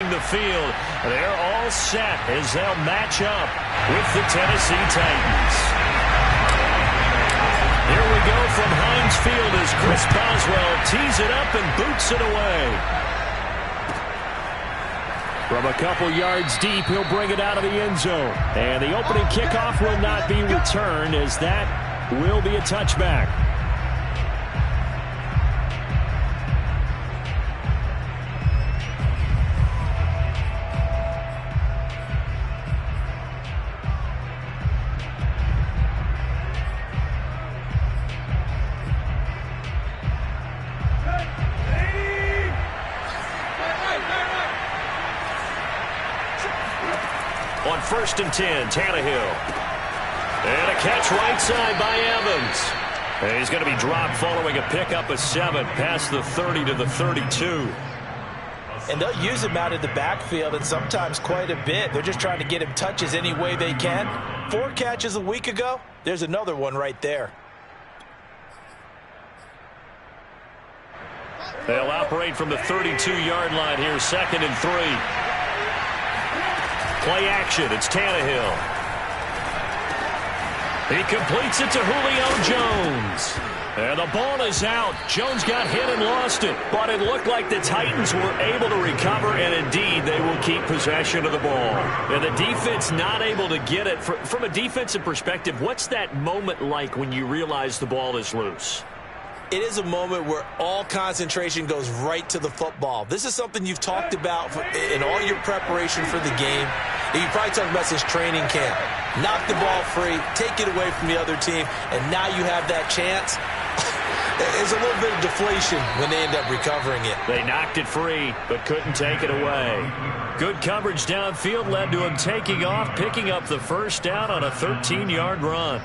stretching the field. They're all set as they'll match up with the Tennessee Titans. Here we go from Heinz Field as Chris Boswell tees it up and boots it away. From a couple yards deep, he'll bring it out of the end zone. And the opening kickoff will not be returned, as that will be a touchback. On 1st and 10, Tannehill. And a catch right side by Evans. And he's going to be dropped following a pickup of 7 past the 30 to the 32. And they'll use him out in the backfield, and sometimes quite a bit. They're just trying to get him touches any way they can. 4 catches a week ago. There's another one right there. They'll operate from the 32-yard line here, 2nd and 3. Play action. It's Tannehill. He completes it to Julio Jones. And the ball is out. Jones got hit and lost it. But it looked like the Titans were able to recover, and indeed they will keep possession of the ball. And the defense not able to get it. From a defensive perspective, what's that moment like when you realize the ball is loose? It is a moment where all concentration goes right to the football. This is something you've talked about in all your preparation for the game. And you probably talked about since training camp. Knock the ball free, take it away from the other team, and now you have that chance. There's a little bit of deflation when they end up recovering it. They knocked it free, but couldn't take it away. Good coverage downfield led to him taking off, picking up the first down on a 13-yard run.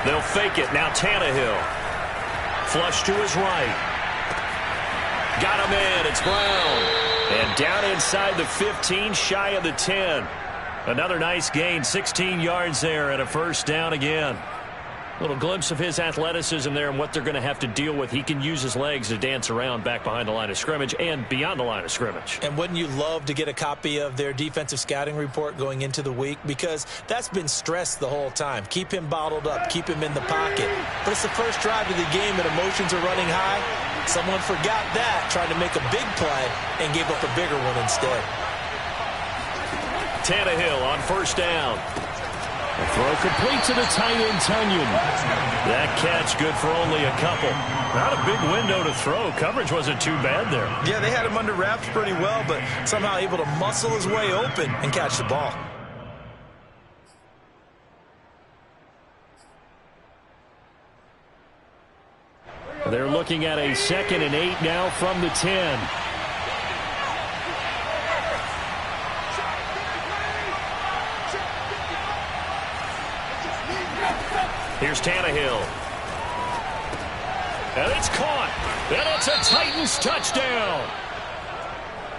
They'll fake it. Now Tannehill. Flush to his right. Got him in. It's Brown. And down inside the 15, shy of the 10. Another nice gain. 16 yards there and a first down again. A little glimpse of his athleticism there and what they're going to have to deal with. He can use his legs to dance around back behind the line of scrimmage and beyond the line of scrimmage. And wouldn't you love to get a copy of their defensive scouting report going into the week? Because that's been stressed the whole time. Keep him bottled up. Keep him in the pocket. But it's the first drive of the game and emotions are running high. Someone forgot that, trying to make a big play and gave up a bigger one instead. Tannehill on first down. A throw complete to the tight end, Tunyon. That catch good for only a couple. Not a big window to throw. Coverage wasn't too bad there. Yeah, they had him under wraps pretty well, but somehow able to muscle his way open and catch the ball. They're looking at a 2nd and 8 now from the 10. Here's Tannehill. And it's caught. And it's a Titans touchdown.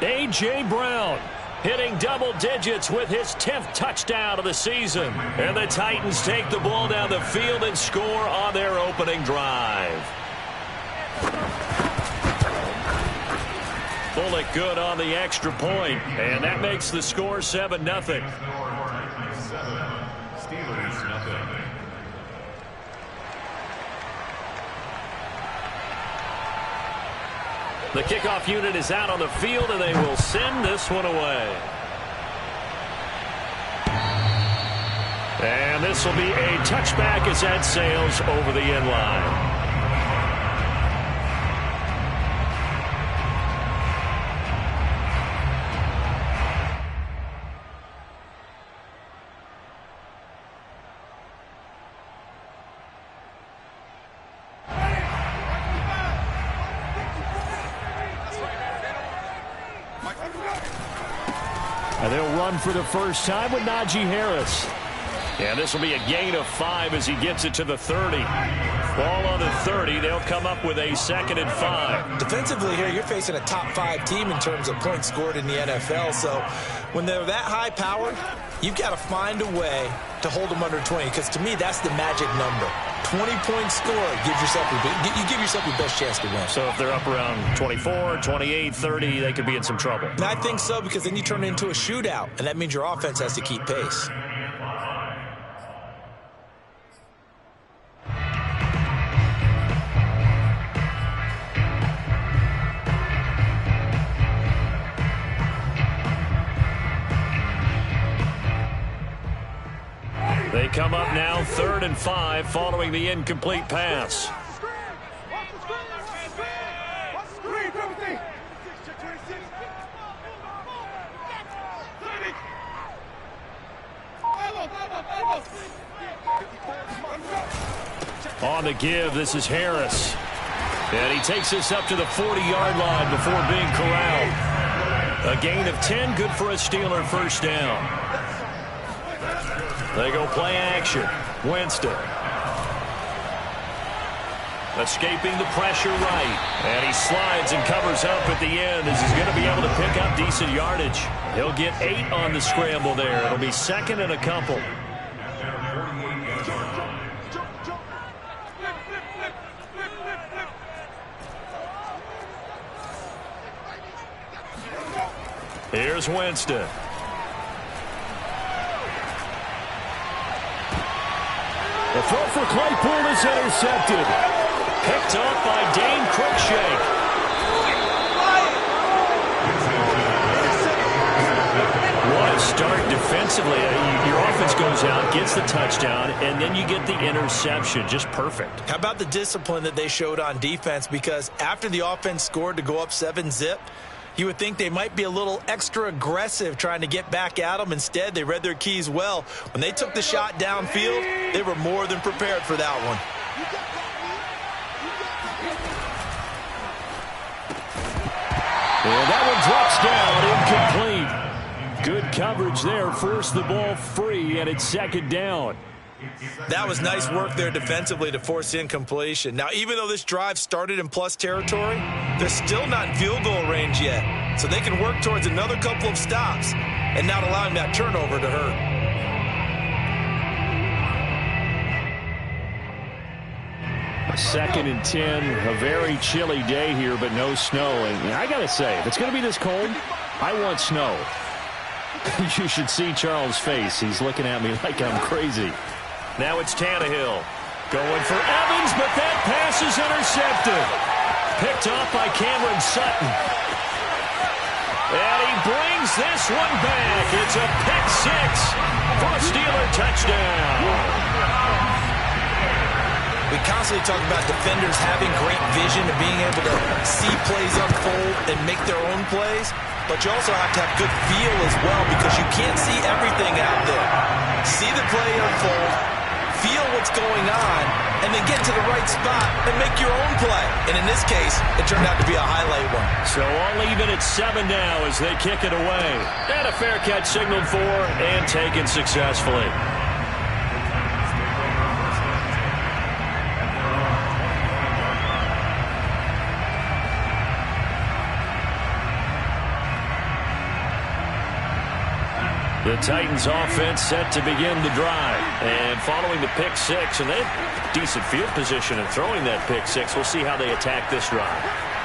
A.J. Brown hitting double digits with his 10th touchdown of the season. And the Titans take the ball down the field and score on their opening drive. Bullock good on the extra point. And that makes the score 7-0. Steelers nothing. The kickoff unit is out on the field, and they will send this one away. And this will be a touchback as that sails over the end line. And they'll run for the first time with Najee Harris. And this will be a gain of 5 as he gets it to the 30. Ball on the 30. They'll come up with a 2nd and 5. Defensively here, you're facing a top 5 team in terms of points scored in the NFL. So when they're that high powered, you've got to find a way to hold them under 20. Because to me, that's the magic number. 20-point score gives yourself you give yourself your best chance to win. So if they're up around 24, 28, 30, they could be in some trouble. And I think so, because then you turn it into a shootout, and that means your offense has to keep pace. They come up now 3rd and 5 following the incomplete pass. On the give, this is Harris. And he takes this up to the 40-yard line before being corralled. A gain of 10, good for a Steeler first down. They go play action. Winston. Escaping the pressure right. And he slides and covers up at the end as he's going to be able to pick up decent yardage. He'll get 8 on the scramble there. It'll be 2nd and a couple. Here's Winston. The throw for Claypool is intercepted. Picked up by Dane Cruikshank. What a start defensively. Your offense goes out, gets the touchdown, and then you get the interception. Just perfect. How about the discipline that they showed on defense? Because after the offense scored to go up 7-zip, you would think they might be a little extra aggressive trying to get back at them. Instead, they read their keys well. When they took the shot downfield, they were more than prepared for that one. And that one drops down, incomplete. Good coverage there, forced the ball free, and it's 2nd down. That was nice work there defensively to force incompletion. Now, even though this drive started in plus territory, they're still not in field goal range yet. So they can work towards another couple of stops and not allowing that turnover to hurt. A 2nd and 10, a very chilly day here, but no snow. And I got to say, if it's going to be this cold, I want snow. You should see Charles' face. He's looking at me like I'm crazy. Now it's Tannehill going for Evans, but that pass is intercepted. Picked off by Cameron Sutton. And he brings this one back. It's a pick 6 for a Steeler touchdown. We constantly talk about defenders having great vision and being able to see plays unfold and make their own plays. But you also have to have good feel as well, because you can't see everything out there. See the play unfold, feel what's going on, and then get to the right spot and make your own play. And in this case, it turned out to be a highlight one. So all even at 7 now as they kick it away. And a fair catch signaled for and taken successfully. The Titans offense set to begin the drive. And following the pick 6, and they have decent field position in throwing that pick 6. We'll see how they attack this drive.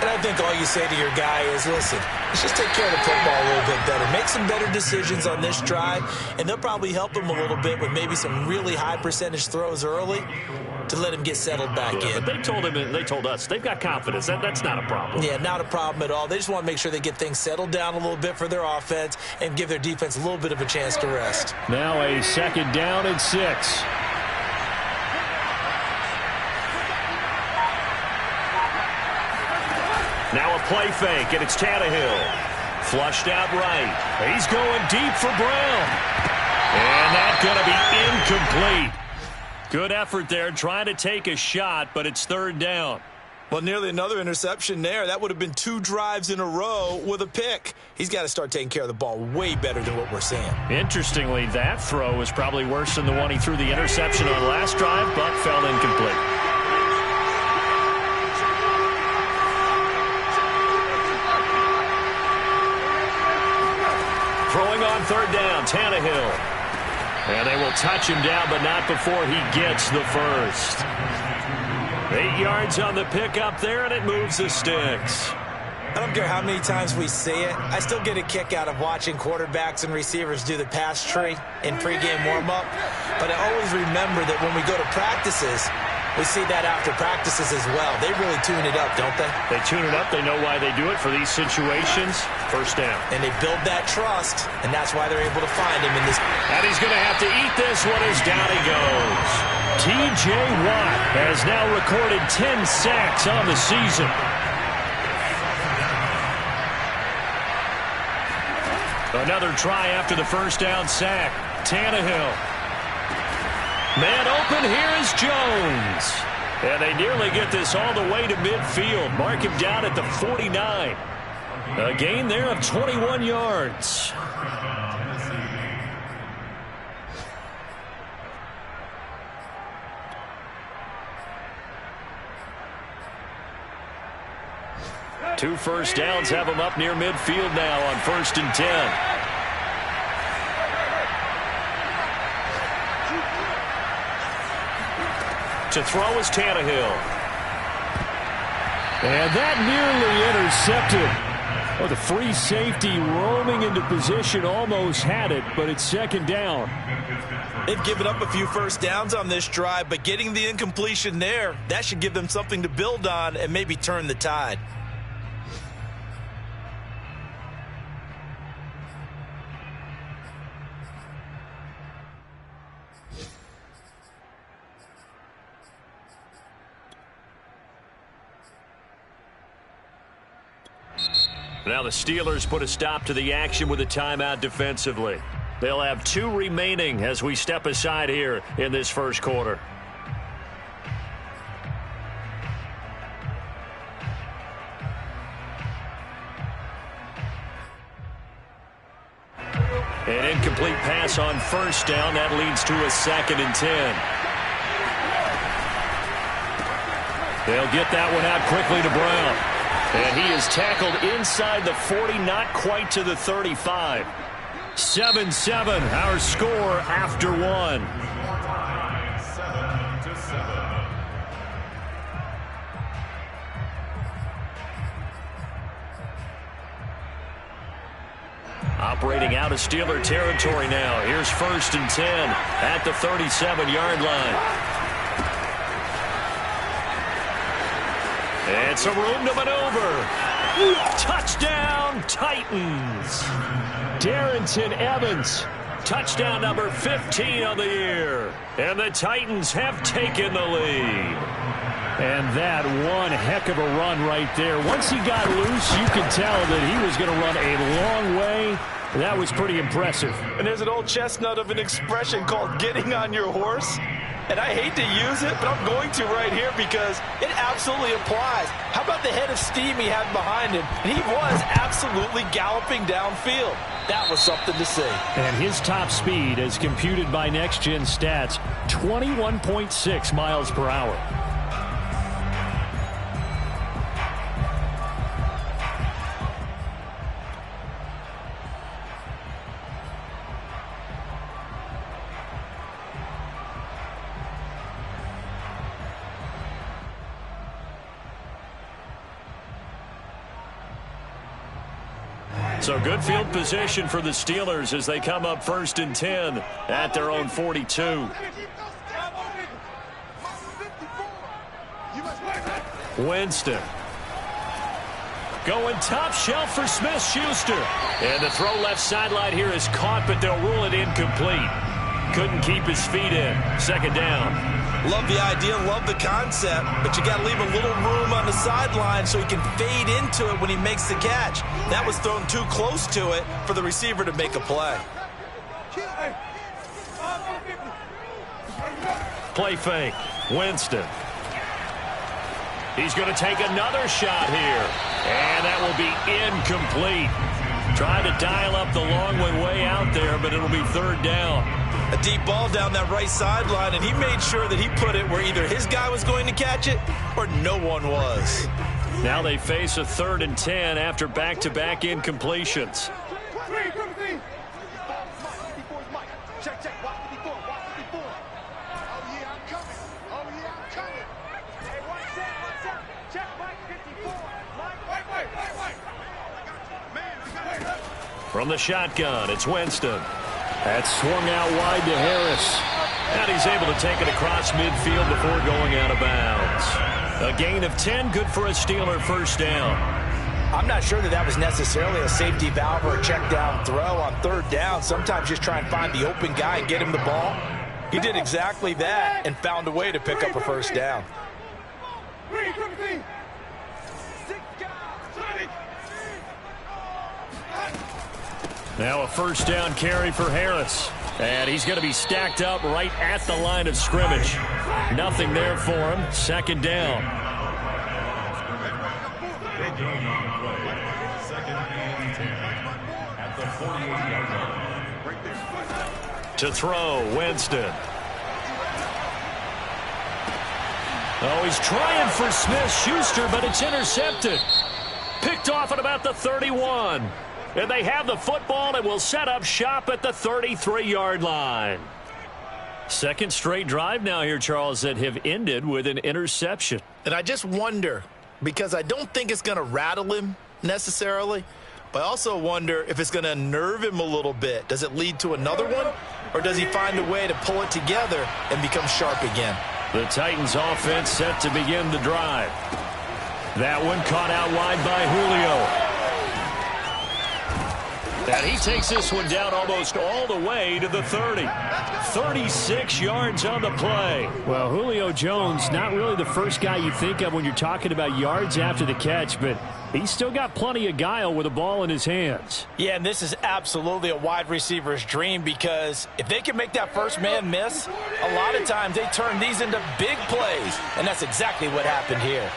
And I think all you say to your guy is, listen, let's just take care of the football a little bit better. Make some better decisions on this drive, and they'll probably help him a little bit with maybe some really high percentage throws early to let him get settled back in. But they told him, and they told us, they've got confidence. That's not a problem. Yeah, not a problem at all. They just want to make sure they get things settled down a little bit for their offense and give their defense a little bit of a chance to rest. Now a 2nd down and 6. Now a play fake, and it's Tannehill. Flushed out right. He's going deep for Brown. And that's going to be incomplete. Good effort there trying to take a shot, but it's 3rd down. Well, nearly another interception there. That would have been 2 drives in a row with a pick. He's got to start taking care of the ball way better than what we're seeing. Interestingly, that throw was probably worse than the one he threw the interception on last drive, but fell incomplete. Throwing on 3rd down, Tannehill. And they will touch him down, but not before he gets the first. 8 yards on the pickup there, and it moves the sticks. I don't care how many times we see it. I still get a kick out of watching quarterbacks and receivers do the pass tree in pregame warm-up. But I always remember that when we go to practices, we see that after practices as well. They really tune it up, don't they? They tune it up. They know why they do it for these situations. First down. And they build that trust, and that's why they're able to find him in this. And he's going to have to eat this one as down he goes. T.J. Watt has now recorded 10 sacks on the season. Another try after the first down sack. Tannehill. Man open, here is Jones. And they nearly get this all the way to midfield. Mark him down at the 49. A gain there of 21 yards. Two first downs have him up near midfield now on 1st and 10. To throw is Tannehill. And that nearly intercepted. Oh, the free safety roaming into position almost had it, but it's 2nd down. They've given up a few first downs on this drive, but getting the incompletion there, that should give them something to build on and maybe turn the tide. Now the Steelers put a stop to the action with a timeout defensively. They'll have 2 remaining as we step aside here in this first quarter. An incomplete pass on 1st down. That leads to a 2nd and 10. They'll get that one out quickly to Brown. And he is tackled inside the 40, not quite to the 35. 7-7, our score after 1. Operating out of Steeler territory now. Here's 1st and 10 at the 37-yard line. And some room to maneuver. Touchdown, Titans. Darrynton Evans, touchdown number 15 on the year. And the Titans have taken the lead. And that one heck of a run right there. Once he got loose, you could tell that he was going to run a long way. That was pretty impressive. And there's an old chestnut of an expression called getting on your horse. And I hate to use it, but I'm going to right here because it absolutely applies. How about the head of steam he had behind him? And he was absolutely galloping downfield. That was something to see. And his top speed, as computed by Next Gen Stats, 21.6 miles per hour. So good field position for the Steelers as they come up 1st and 10 at their own 42. Winston. Going top shelf for Smith-Schuster. And the throw left sideline here is caught, but they'll rule it incomplete. Couldn't keep his feet in. 2nd down. Love the idea, love the concept, but you got to leave a little room on the sideline so he can fade into it when he makes the catch. That was thrown too close to it for the receiver to make a play. Play fake. Winston. He's going to take another shot here. And that will be incomplete. Trying to dial up the long way out there, but it'll be third down. A deep ball down that right sideline, and he made sure that he put it where either his guy was going to catch it or no one was. Now they face a 3rd and 10 after back-to-back incompletions. From the shotgun, it's Winston. That's swung out wide to Harris. And he's able to take it across midfield before going out of bounds. A gain of 10, good for a Steeler first down. I'm not sure that was necessarily a safety valve or a check down throw on 3rd down. Sometimes just try and find the open guy and get him the ball. He did exactly that and found a way to pick up a first down. Now a first down carry for Harris. And he's going to be stacked up right at the line of scrimmage. Nothing there for him. 2nd down. To throw, Winston. Oh, he's trying for Smith-Schuster, but it's intercepted. Picked off at about the 31. And they have the football and will set up shop at the 33-yard line. 2nd straight drive now here, Charles, that have ended with an interception. And I just wonder, because I don't think it's going to rattle him necessarily, but I also wonder if it's going to nerve him a little bit. Does it lead to another one, or does he find a way to pull it together and become sharp again? The Titans offense set to begin the drive. That one caught out wide by Julio. And he takes this one down almost all the way to the 30. 36 yards on the play. Well, Julio Jones, not really the first guy you think of when you're talking about yards after the catch, but he's still got plenty of guile with a ball in his hands. Yeah, and this is absolutely a wide receiver's dream, because if they can make that first man miss, a lot of times they turn these into big plays, and that's exactly what happened here.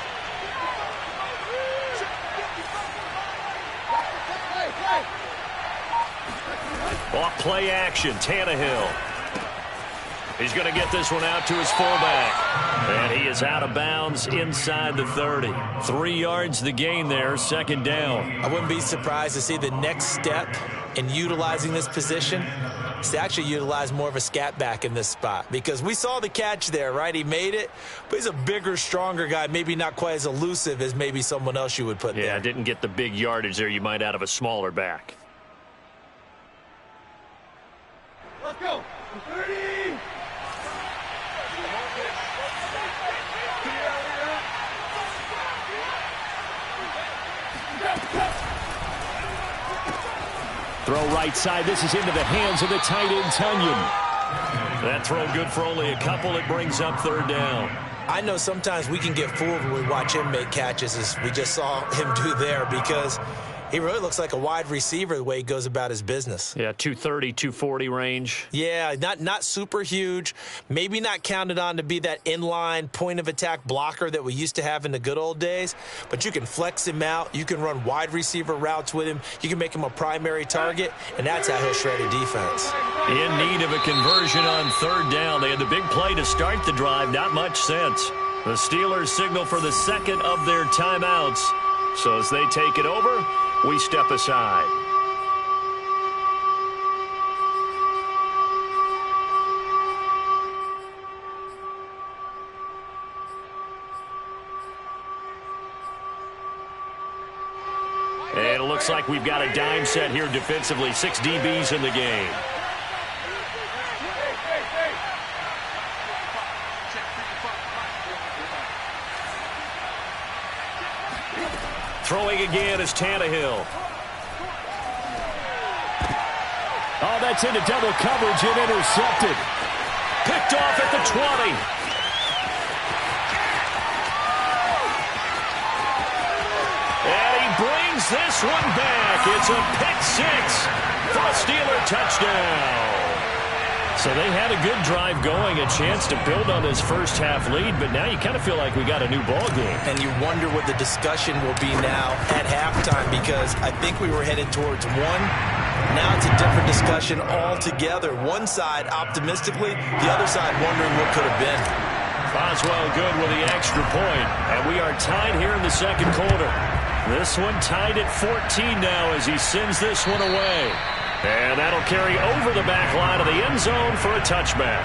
Off play action, Tannehill. He's going to get this one out to his fullback. And he is out of bounds inside the 30. 3 yards the gain there, 2nd down. I wouldn't be surprised to see the next step in utilizing this position is to actually utilize more of a scat back in this spot. Because we saw the catch there, right? He made it, but he's a bigger, stronger guy, maybe not quite as elusive as maybe someone else you would put there. Yeah, didn't get the big yardage there you might out of a smaller back. Let's go. 30. Throw right side. This is into the hands of the tight end, Tunyon. That throw good for only a couple. It brings up 3rd down. I know sometimes we can get fooled when we watch him make catches, as we just saw him do there, because he really looks like a wide receiver the way he goes about his business. Yeah, 230, 240 range. Yeah, not super huge. Maybe not counted on to be that inline point-of-attack blocker that we used to have in the good old days. But you can flex him out. You can run wide receiver routes with him. You can make him a primary target, and that's how he'll shred a defense. In need of a conversion on 3rd down. They had the big play to start the drive. Not much sense. The Steelers signal for the 2nd of their timeouts. So as they take it over, we step aside. And it looks like we've got a dime set here defensively. 6 DBs in the game. Throwing again is Tannehill. Oh, that's into double coverage and intercepted. Picked off at the 20. And he brings this one back. It's a pick 6 for a Steeler touchdown. So they had a good drive going, a chance to build on this first half lead, but now you kind of feel like we got a new ball game. And you wonder what the discussion will be now at halftime, because I think we were headed towards one. Now it's a different discussion altogether. One side optimistically, the other side wondering what could have been. Boswell good with the extra point, and we are tied here in the second quarter. This one tied at 14 now as he sends this one away. And that'll carry over the back line of the end zone for a touchback.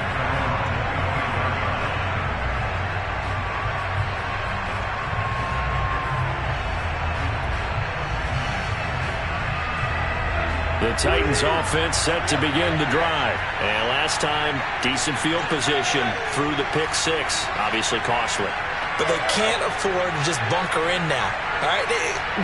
The Titans offense set to begin the drive. And last time, decent field position through the pick six. Obviously costly. But they can't afford to just bunker in now. All right,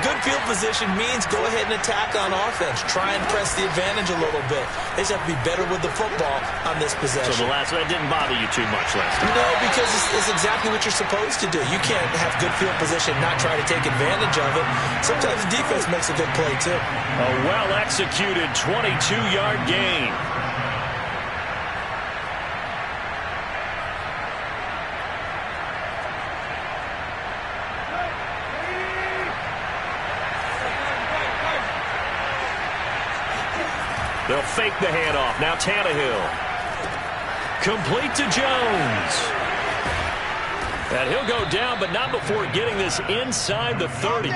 good field position means go ahead and attack on offense. Try and press the advantage a little bit. They just have to be better with the football on this possession. So that didn't bother you too much last time? No, because it's exactly what you're supposed to do. You can't have good field position and not try to take advantage of it. Sometimes the defense makes a good play, too. A well-executed 22-yard gain. They'll fake the handoff. Now Tannehill. Complete to Jones. And he'll go down, but not before getting this inside the 30.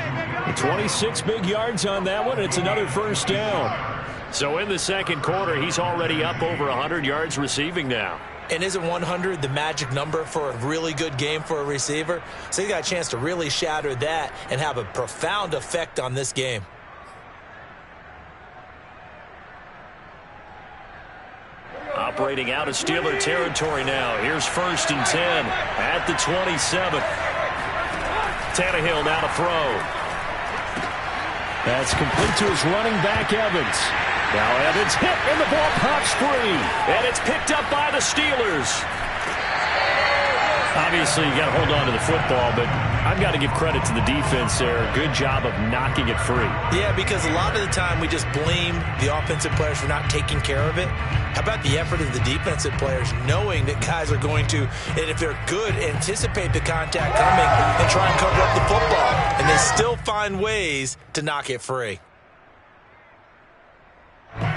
26 big yards on that one, and it's another first down. So in the second quarter, he's already up over 100 yards receiving now. And isn't 100 the magic number for a really good game for a receiver? So he got a chance to really shatter that and have a profound effect on this game. Operating out of Steeler territory now. Here's 1st and 10 at the 27. Tannehill now to throw. That's complete to his running back, Evans. Now Evans hit, and the ball pops free. And it's picked up by the Steelers. Obviously, you got to hold on to the football, but I've got to give credit to the defense there. Good job of knocking it free. Yeah, because a lot of the time we just blame the offensive players for not taking care of it. How about the effort of the defensive players knowing that guys are going to, and if they're good, anticipate the contact coming and try and cover up the football, and they still find ways to knock it free.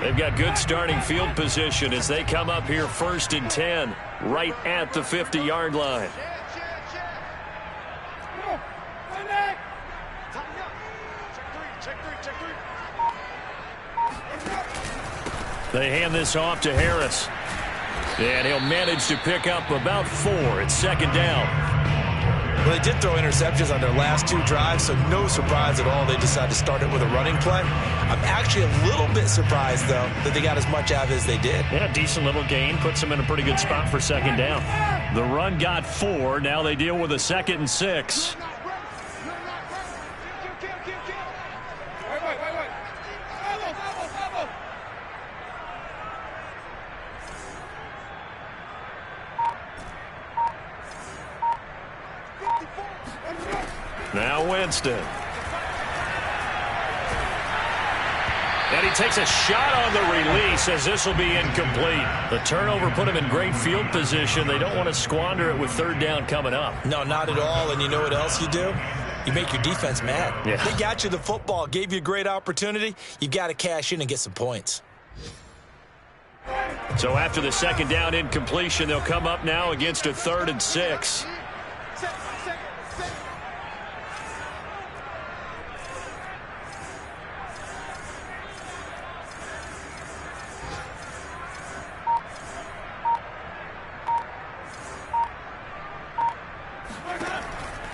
They've got good starting field position as they come up here 1st and 10, right at the 50-yard line. They hand this off to Harris. And he'll manage to pick up about 4. It's 2nd down. Well, they did throw interceptions on their last 2 drives, so no surprise at all they decided to start it with a running play. I'm actually a little bit surprised, though, that they got as much out of it as they did. Yeah, decent little gain. Puts them in a pretty good spot for 2nd down. The run got 4. Now they deal with a 2nd and 6. Now Winston. And he takes a shot on the release as this will be incomplete. The turnover put him in great field position. They don't want to squander it with 3rd down coming up. No, not at all. And you know what else you do? You make your defense mad. Yeah. They got you the football, gave you a great opportunity. You got to cash in and get some points. So after the 2nd down incompletion, they'll come up now against a 3rd and 6.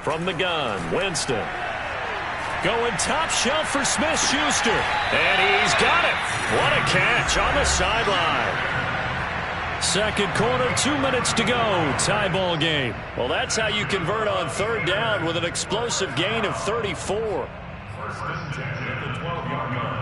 From the gun, Winston. Going top shelf for Smith-Schuster. And he's got it. What a catch on the sideline. Second quarter, 2 minutes to go. Tie ball game. Well, that's how you convert on 3rd down with an explosive gain of 34. 1st and 10 at the 12-yard line.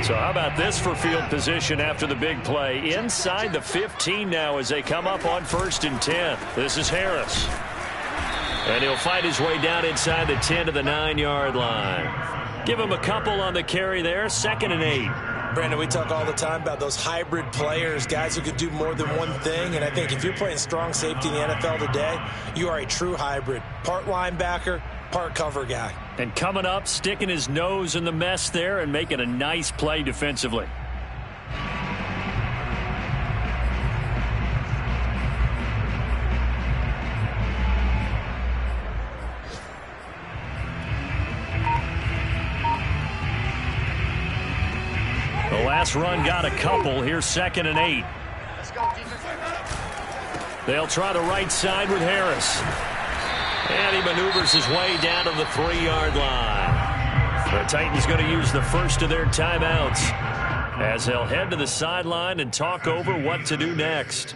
So how about this for field position after the big play? Inside the 15 now as they come up on 1st and 10. This is Harris. And he'll fight his way down inside the 10 to the 9-yard line. Give him a couple on the carry there, 2nd and 8. Brandon, we talk all the time about those hybrid players, guys who could do more than one thing. And I think if you're playing strong safety in the NFL today, you are a true hybrid. Part linebacker, part cover guy. And coming up, sticking his nose in the mess there and making a nice play defensively. The last run got a couple. Here's 2nd and 8. They'll try the right side with Harris. And he maneuvers his way down to the 3-yard line. The Titans going to use the first of their timeouts as they'll head to the sideline and talk over what to do next.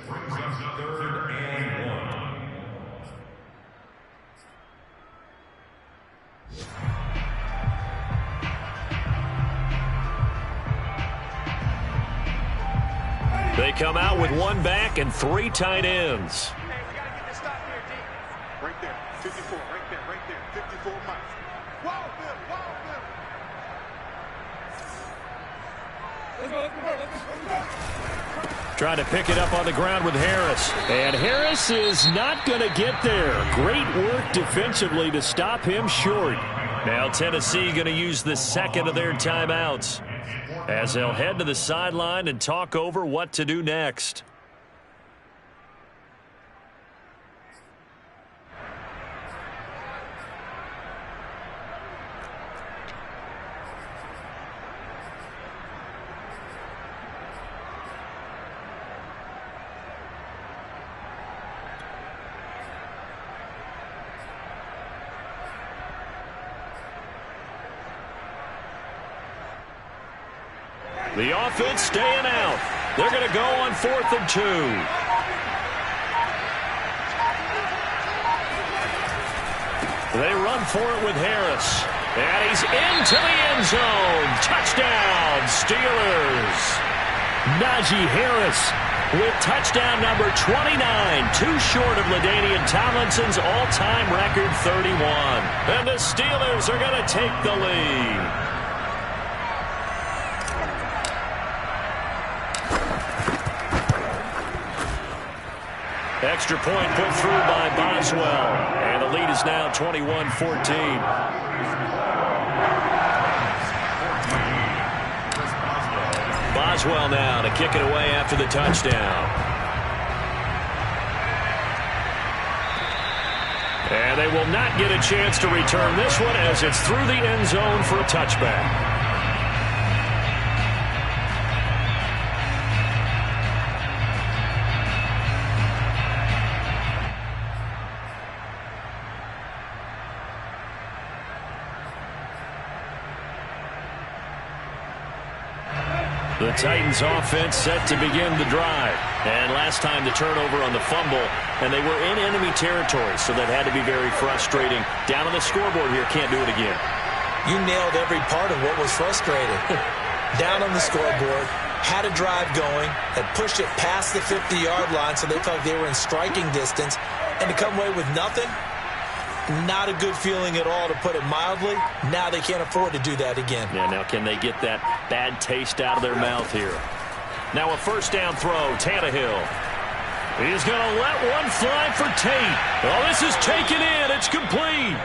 They come out with 1 back and 3 tight ends. Hey, we got to get this stop here, D. Right there, 54, right there, 54 miles. Wow, Bill, wow, Bill. Trying to pick it up on the ground with Harris. And Harris is not going to get there. Great work defensively to stop him short. Now Tennessee going to use the second of their timeouts as they'll head to the sideline and talk over what to do next. The offense staying out. They're going to go on 4th and 2. They run for it with Harris. And he's into the end zone. Touchdown, Steelers. Najee Harris with touchdown number 29. Too short of LaDainian Tomlinson's all-time record 31. And the Steelers are going to take the lead. Extra point put through by Boswell. And the lead is now 21-14. Boswell now to kick it away after the touchdown. And they will not get a chance to return this one as it's through the end zone for a touchback. The Titans offense set to begin the drive. And last time the turnover on the fumble, and they were in enemy territory, so that had to be very frustrating. Down on the scoreboard here, can't do it again. You nailed every part of what was frustrating. Down on the scoreboard, had a drive going, had pushed it past the 50-yard line so they felt like they were in striking distance, and to come away with nothing, not a good feeling at all, to put it mildly. Now they can't afford to do that again. Yeah, now can they get that bad taste out of their mouth here? Now a first down throw, Tannehill. He's going to let one fly for Tate. Oh, this is taken in. It's complete.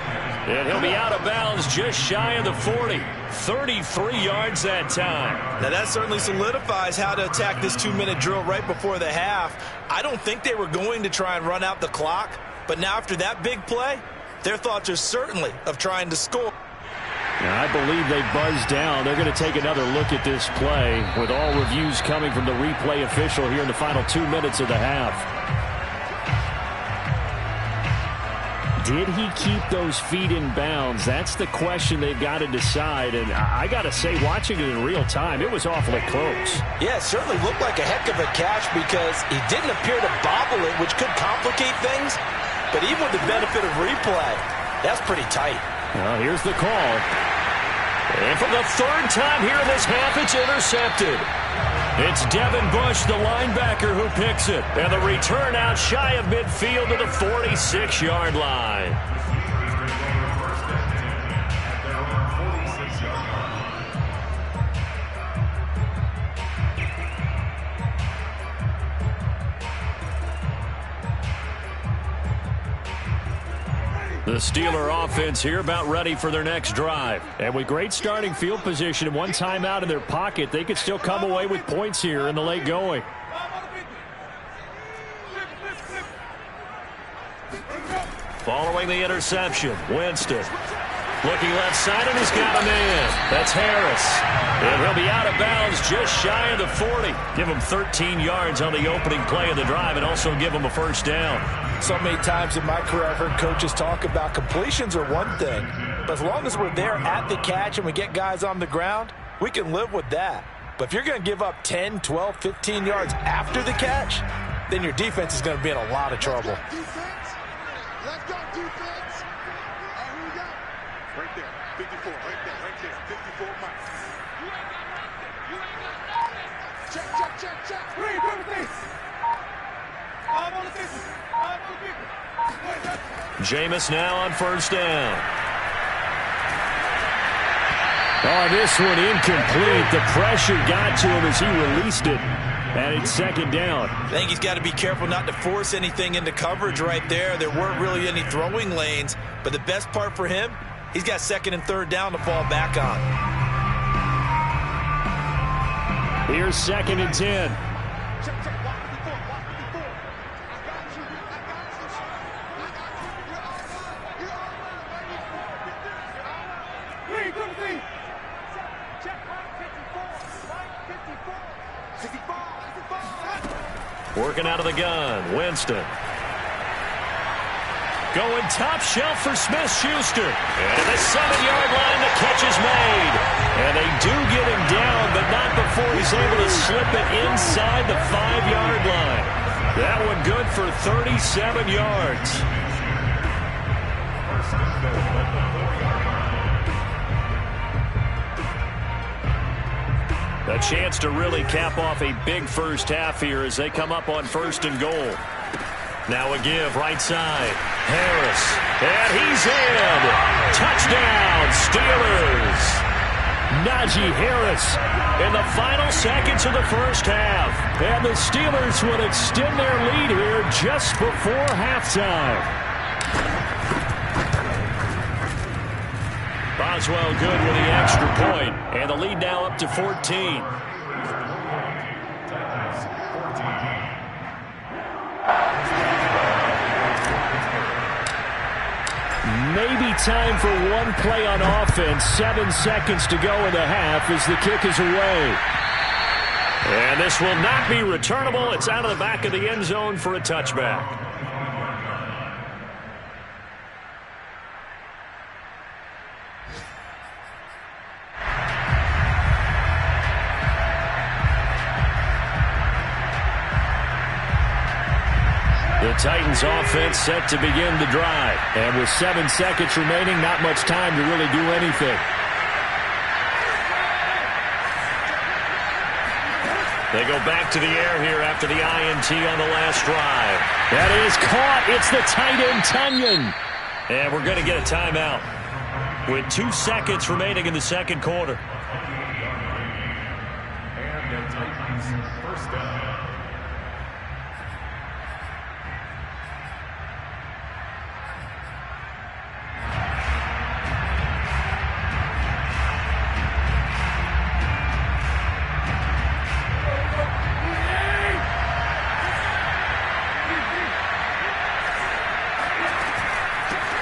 And he'll be out of bounds just shy of the 40. 33 yards that time. Now that certainly solidifies how to attack this 2-minute drill right before the half. I don't think they were going to try and run out the clock, but now after that big play, their thoughts are certainly of trying to score. Now, I believe they buzzed down. They're going to take another look at this play with all reviews coming from the replay official here in the final 2 minutes of the half. Did he keep those feet in bounds? That's the question they've got to decide. And I got to say, watching it in real time, it was awfully close. Yeah, it certainly looked like a heck of a catch because he didn't appear to bobble it, which could complicate things. But even with the benefit of replay, that's pretty tight. Well, here's the call. And for the third time here in this half, it's intercepted. It's Devin Bush, the linebacker, who picks it. And the return out shy of midfield to the 46-yard line. The Steeler offense here about ready for their next drive. And with great starting field position and one timeout in their pocket, they could still come away with points here in the late going. Following the interception, Winston. Looking left side, and he's got a man. That's Harris. And he'll be out of bounds just shy of the 40. Give him 13 yards on the opening play of the drive and also give him a first down. So many times in my career I've heard coaches talk about completions are one thing, but as long as we're there at the catch and we get guys on the ground, we can live with that. But if you're going to give up 10, 12, 15 yards after the catch, then your defense is going to be in a lot of trouble. Let's go, defense. Here we go. Right there, 54, right there, 54 miles. You ain't got nothing. You ain't got nothing. Check. Read, please. I'm on the 50. Jameis now on first down. Oh, this one incomplete. The pressure got to him as he released it. And it's second down. I think he's got to be careful not to force anything into coverage right there. There weren't really any throwing lanes, but the best part for him, he's got second and third down to fall back on. Here's second and 10. Working out of the gun, Winston. Going top shelf for Smith-Schuster. And the 7-yard line, the catch is made. And they do get him down, but not before he's able to slip it inside the 5-yard line. That one good for 37 yards. A chance to really cap off a big first half here as they come up on first and goal. Now a give right side. Harris. And he's in. Touchdown, Steelers. Najee Harris in the final seconds of the first half. And the Steelers would extend their lead here just before halftime. Boswell good with the extra point, and the lead now up to 14. Maybe time for one play on offense. 7 seconds to go in the half as the kick is away. And this will not be returnable. It's out of the back of the end zone for a touchback. The Titans offense set to begin the drive. And with 7 seconds remaining, not much time to really do anything. They go back to the air here after the INT on the last drive. That is caught. It's the tight end, Tunyon. And we're going to get a timeout with 2 seconds remaining in the second quarter. And the Titans first down.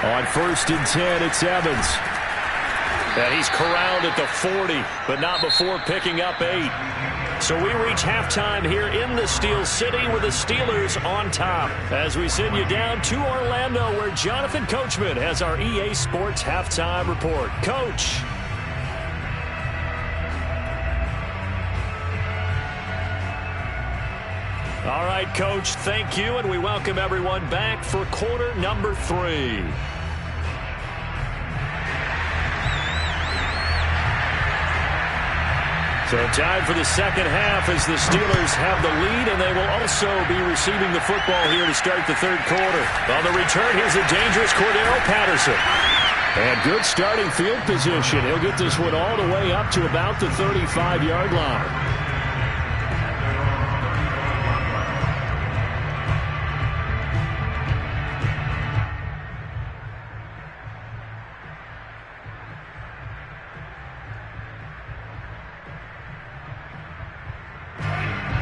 On first and 10, it's Evans. And he's corralled at the 40, but not before picking up 8. So we reach halftime here in the Steel City with the Steelers on top. As we send you down to Orlando, where Jonathan Coachman has our EA Sports halftime report. Coach. All right, Coach, thank you, and we welcome everyone back for quarter number 3. So time for the second half as the Steelers have the lead, and they will also be receiving the football here to start the third quarter. On the return, here's a dangerous Cordero Patterson. And good starting field position. He'll get this one all the way up to about the 35-yard line.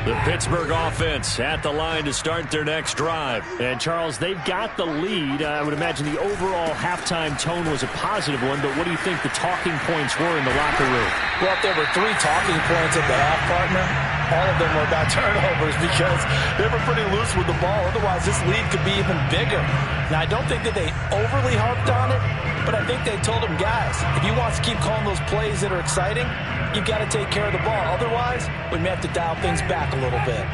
The Pittsburgh offense at the line to start their next drive. And, Charles, they've got the lead. I would imagine the overall halftime tone was a positive one, but what do you think the talking points were in the locker room? Well, if there were 3 talking points at the half, partner, all of them were about turnovers because they were pretty loose with the ball. Otherwise, this lead could be even bigger. Now, I don't think that they overly harped on it, but I think they told them, guys, if you want to keep calling those plays that are exciting, you've got to take care of the ball. Otherwise, we may have to dial things back a little bit.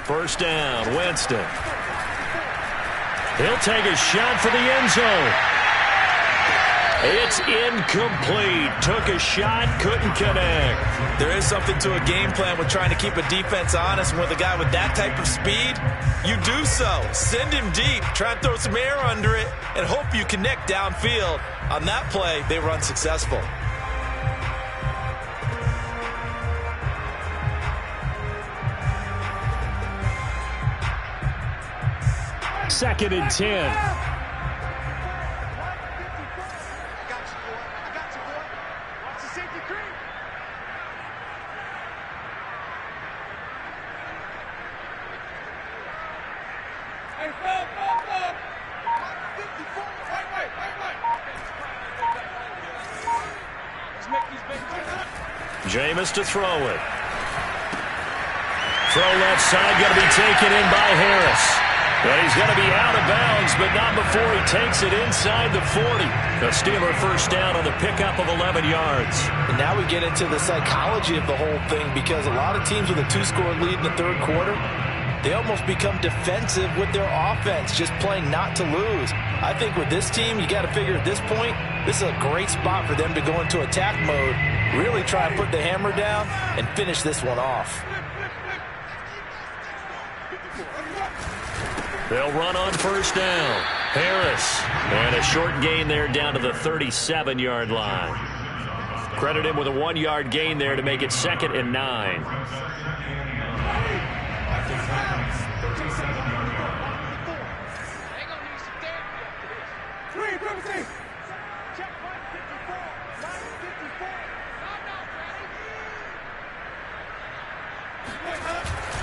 First down, Winston. He'll take a shot for the end zone. It's incomplete. Took a shot, couldn't connect. There is something to a game plan with trying to keep a defense honest. And with a guy with that type of speed, you do so. Send him deep, try and throw some air under it, and hope you connect downfield. On that play, they were unsuccessful. Second and 10. Jameis to throw it. Throw left side, going to be taken in by Harris. But he's going to be out of bounds, but not before he takes it inside the 40. The Steeler first down on the pickup of 11 yards. And now we get into the psychology of the whole thing, because a lot of teams with a 2-score lead in the third quarter, they almost become defensive with their offense, just playing not to lose. I think with this team, you got to figure at this point, this is a great spot for them to go into attack mode, really try and put the hammer down and finish this one off. They'll run on first down. Harris. And a short gain there down to the 37-yard line. Credit him with a 1-yard gain there to make it 2nd and 9.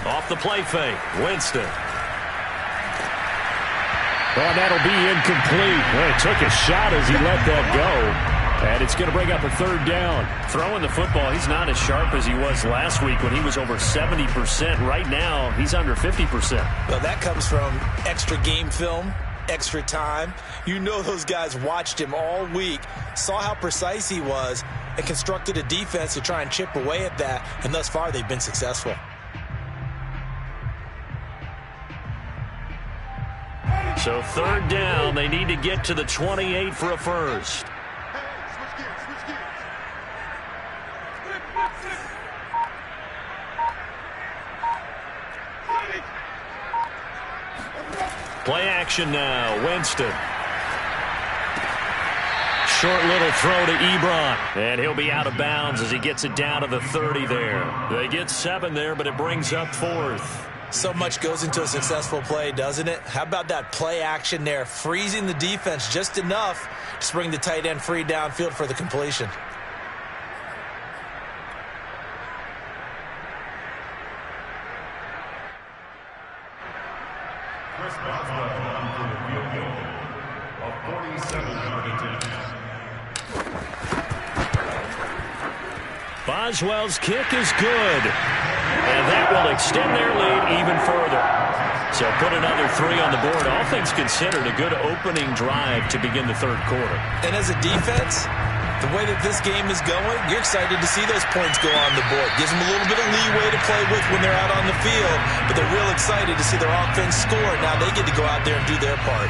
Off the play fake. Winston. Well, that'll be incomplete. Well, he took a shot as he let that go. And it's going to bring up a third down. Throwing the football, he's not as sharp as he was last week when he was over 70%. Right now, he's under 50%. Well, that comes from extra game film, extra time. You know those guys watched him all week, saw how precise he was, and constructed a defense to try and chip away at that. And thus far, they've been successful. So third down, they need to get to the 28 for a first. Play action now, Winston. Short little throw to Ebron. And he'll be out of bounds as he gets it down to the 30 there. They get 7 there, but it brings up 4th. So much goes into a successful play, doesn't it? How about that play action there, freezing the defense just enough to bring the tight end free downfield for the completion. Boswell's kick is good. And that will extend their lead even further. So put another 3 on the board. All things considered, a good opening drive to begin the third quarter. And as a defense, the way that this game is going, you're excited to see those points go on the board. Gives them a little bit of leeway to play with when they're out on the field. But they're real excited to see their offense score. Now they get to go out there and do their part.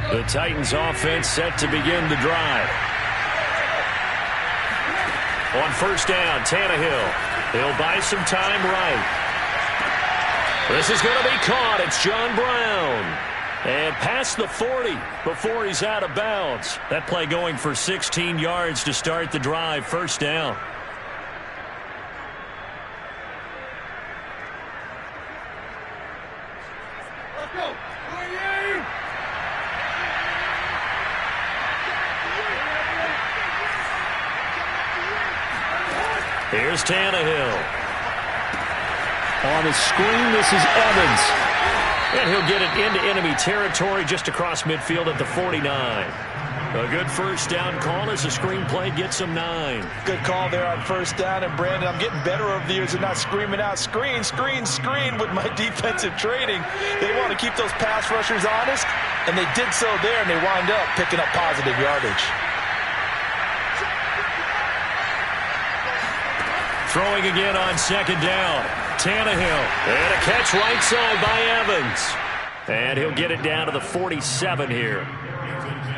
The Titans offense set to begin the drive. On first down, Tannehill. He'll buy some time right. This is going to be caught. It's John Brown. And past the 40 before he's out of bounds. That play going for 16 yards to start the drive. First down. Here's Tannehill. On a screen, this is Evans. And he'll get it into enemy territory just across midfield at the 49. A good first down call as the screenplay gets him 9. Good call there on first down. And, Brandon, I'm getting better over the years and not screaming out, screen, screen, screen with my defensive training. They want to keep those pass rushers honest, and they did so there, and they wind up picking up positive yardage. Throwing again on second down. Tannehill. And a catch right side by Evans. And he'll get it down to the 47 here.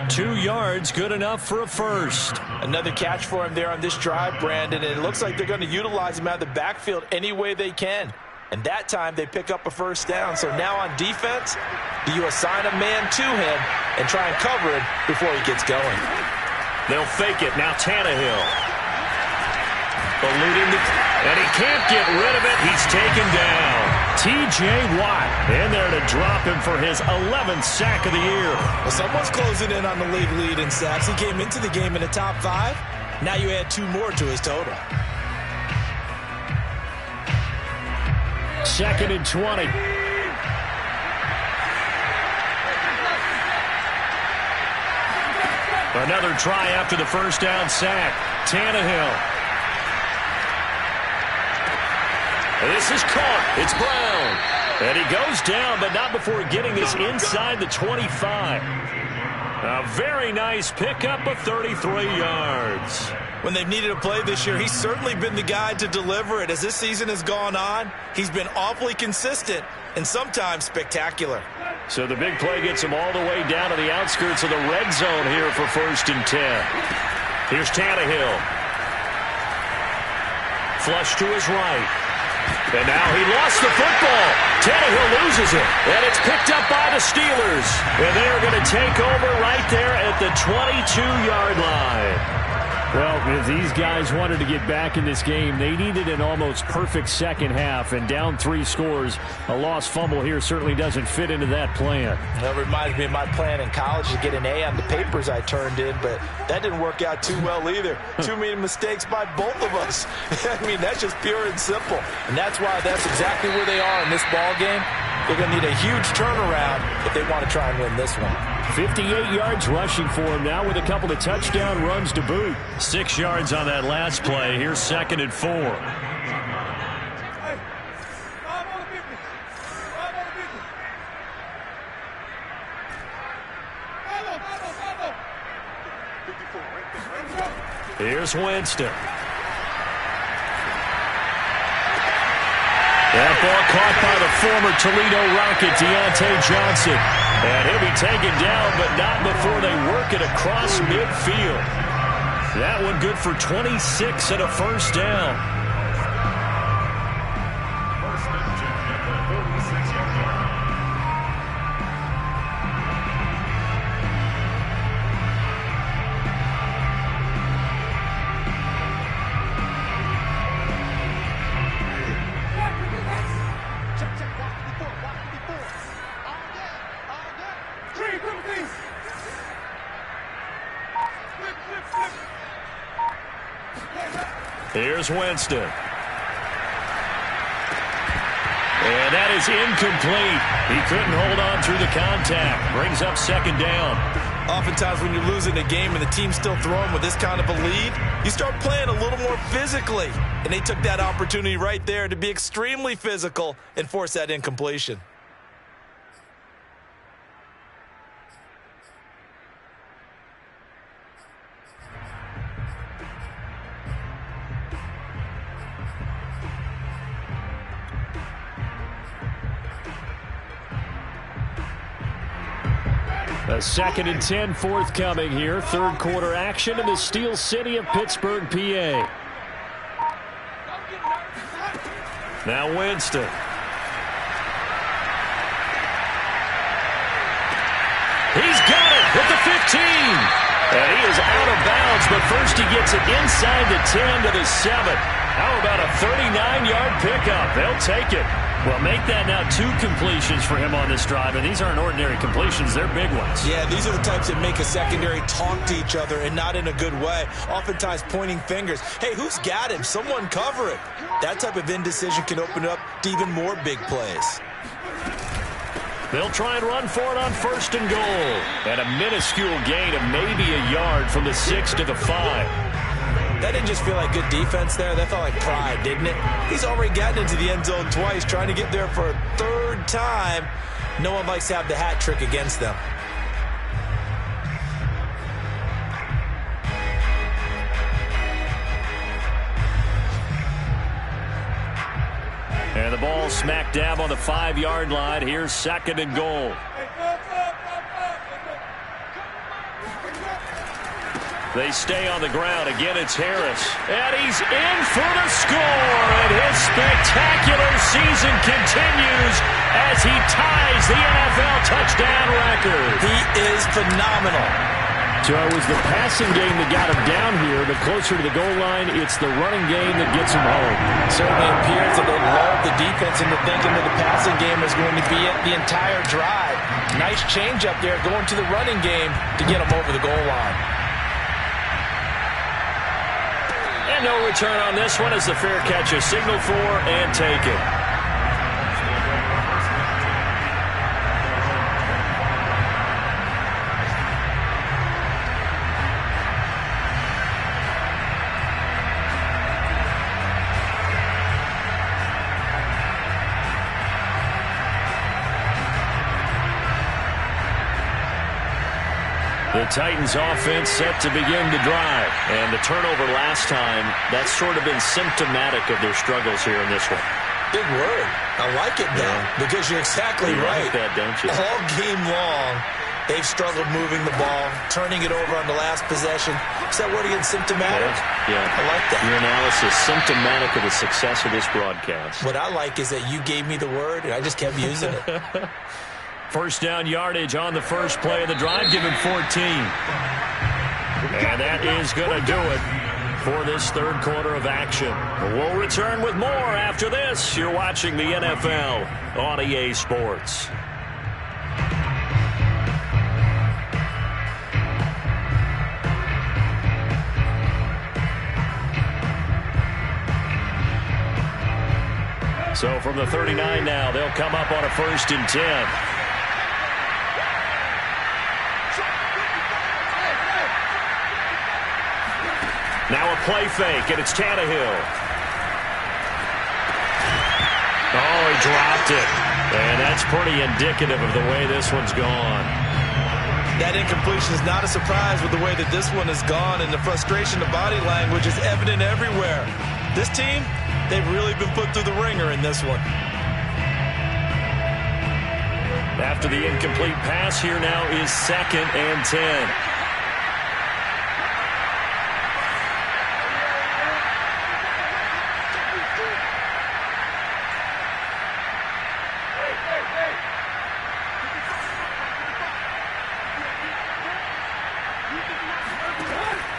2 yards, good enough for a first. Another catch for him there on this drive, Brandon. And it looks like they're going to utilize him out of the backfield any way they can. And that time they pick up a first down. So now on defense, do you assign a man to him and try and cover it before he gets going? They'll fake it. Now Tannehill. Eluding and he can't get rid of it. He's taken down. T.J. Watt in there to drop him for his 11th sack of the year. Well, someone's closing in on the league lead in sacks. He came into the game in the top 5. Now you add 2 more to his total. 2nd and 20. Another try after the first down sack. Tannehill. This is caught. It's Brown. And he goes down, but not before getting this inside the 25. A very nice pickup of 33 yards. When they've needed a play this year, he's certainly been the guy to deliver it. As this season has gone on, he's been awfully consistent and sometimes spectacular. So the big play gets him all the way down to the outskirts of the red zone here for 1st and 10. Here's Tannehill. Flush to his right. And now he lost the football. Tannehill loses it. And it's picked up by the Steelers. And they are going to take over right there at the 22-yard line. Well, if these guys wanted to get back in this game, they needed an almost perfect second half. And down 3 scores, a lost fumble here certainly doesn't fit into that plan. That reminds me of my plan in college to get an A on the papers I turned in, but that didn't work out too well either. Too many mistakes by both of us. I mean, that's just pure and simple. And that's why that's exactly where they are in this ball game. They're going to need a huge turnaround if they want to try and win this one. 58 yards rushing for him now with a couple of touchdown runs to boot. 6 yards on that last play. Here's 2nd and 4. Here's Winston. That ball caught by the former Toledo Rocket, Deontay Johnson. And he'll be taken down, but not before they work it across midfield. That one good for 26 and a first down. Here's Winston. And that is incomplete. He couldn't hold on through the contact. Brings up 2nd down. Oftentimes when you're losing a game and the team's still throwing with this kind of a lead, you start playing a little more physically. And they took that opportunity right there to be extremely physical and force that incompletion. A 2nd and 10 forthcoming here. 3rd quarter action in the Steel City of Pittsburgh, PA. Now Winston. And he is out of bounds, but first he gets it inside the 10 to the 7. How about a 39-yard pickup? They'll take it. Well, make that now 2 completions for him on this drive, and these aren't ordinary completions. They're big ones. Yeah, these are the types that make a secondary talk to each other and not in a good way, oftentimes pointing fingers. Hey, who's got him? Someone cover him. That type of indecision can open up to even more big plays. They'll try and run for it on 1st and goal. And a minuscule gain of maybe a yard from the 6 to the 5. That didn't just feel like good defense there. That felt like pride, didn't it? He's already gotten into the end zone twice, trying to get there for a 3rd time. No one likes to have the hat trick against them. And the ball smack dab on the 5-yard line. Here's 2nd and goal. They stay on the ground. Again, it's Harris. And he's in for the score. And his spectacular season continues as he ties the NFL touchdown record. He is phenomenal. So it was the passing game that got him down here, but closer to the goal line, it's the running game that gets him home. Certainly appears that they lulled the defense into thinking that the passing game is going to be it the entire drive. Nice change up there going to the running game to get him over the goal line. And no return on this one as the fair catch is signaled for and taken. The Titans offense set to begin the drive. And the turnover last time, that's sort of been symptomatic of their struggles here in this one. Big word. I like it now because you're exactly right. Like that, don't you? All game long, they've struggled moving the ball, turning it over on the last possession. Is that word again, symptomatic? Yeah. I like that. Your analysis, symptomatic of the success of this broadcast. What I like is that you gave me the word, and I just kept using it. 1st down yardage on the first play of the drive. Give him 14. And that is going to do it for this 3rd quarter of action. We'll return with more after this. You're watching the NFL on EA Sports. So from the 39 now, they'll come up on a 1st and 10. Now a play fake, and it's Tannehill. Oh, he dropped it. And that's pretty indicative of the way this one's gone. That incompletion is not a surprise with the way that this one has gone, and the frustration, the body language is evident everywhere. This team, they've really been put through the ringer in this one. After the incomplete pass, here now is 2nd and 10.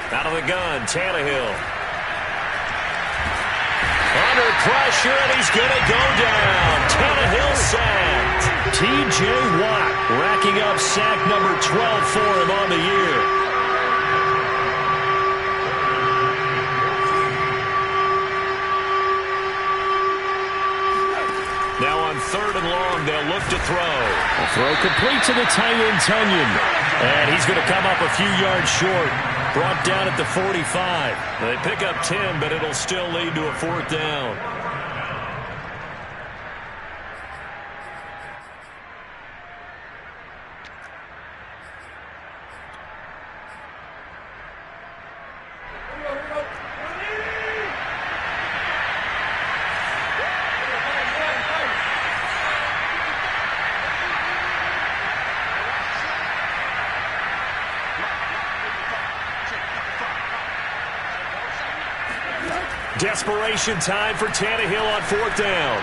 Out of the gun, Tannehill. Under pressure, and he's going to go down. Tannehill sacked. T.J. Watt racking up sack number 12 for him on the year. Now on 3rd and long, they'll look to throw. A throw complete to the tight end, Tunyon. And he's going to come up a few yards short. Brought down at the 45. They pick up 10, but it'll still lead to a 4th down. Desperation time for Tannehill on 4th down.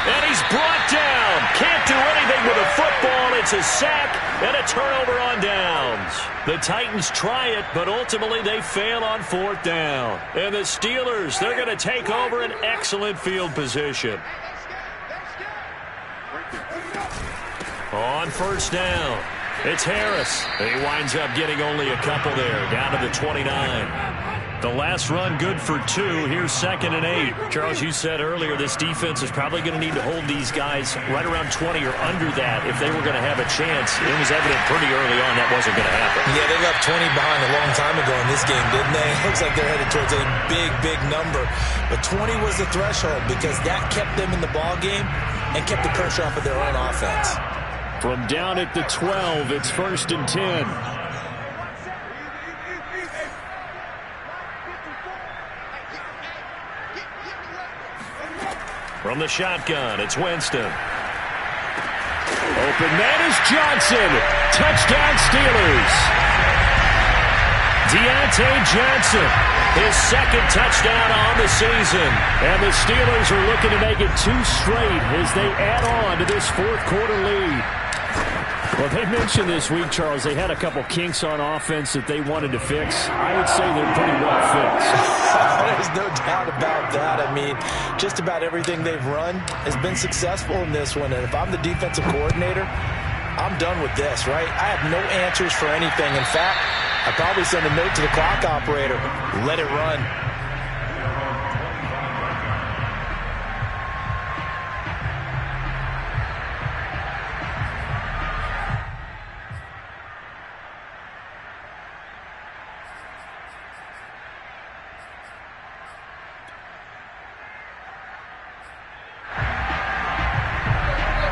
And he's brought down. Can't do anything with a football, It's a sack and a turnover on downs. The Titans try it, but ultimately they fail on 4th down. And the Steelers, they're going to take over an excellent field position. On 1st down, it's Harris. He winds up getting only a couple there, down to the 29. The last run good for 2. Here's 2nd and 8. Charles, you said earlier this defense is probably going to need to hold these guys right around 20 or under that if they were going to have a chance. It was evident pretty early on that wasn't going to happen. Yeah, they left 20 behind a long time ago in this game, didn't they? It looks like they're headed towards a big, big number. But 20 was the threshold because that kept them in the ball game and kept the pressure off of their own offense. From down at the 12, it's 1st and 10. From the shotgun, it's Winston. Open man is Johnson. Touchdown Steelers. Deontay Johnson, his 2nd touchdown on the season. And the Steelers are looking to make it 2 straight as they add on to this 4th quarter lead. Well, they mentioned this week, Charles, they had a couple kinks on offense that they wanted to fix. I would say they're pretty well fixed. There's no doubt about that. I mean, just about everything they've run has been successful in this one. And if I'm the defensive coordinator, I'm done with this, right? I have no answers for anything. In fact, I'd probably send a note to the clock operator. Let it run.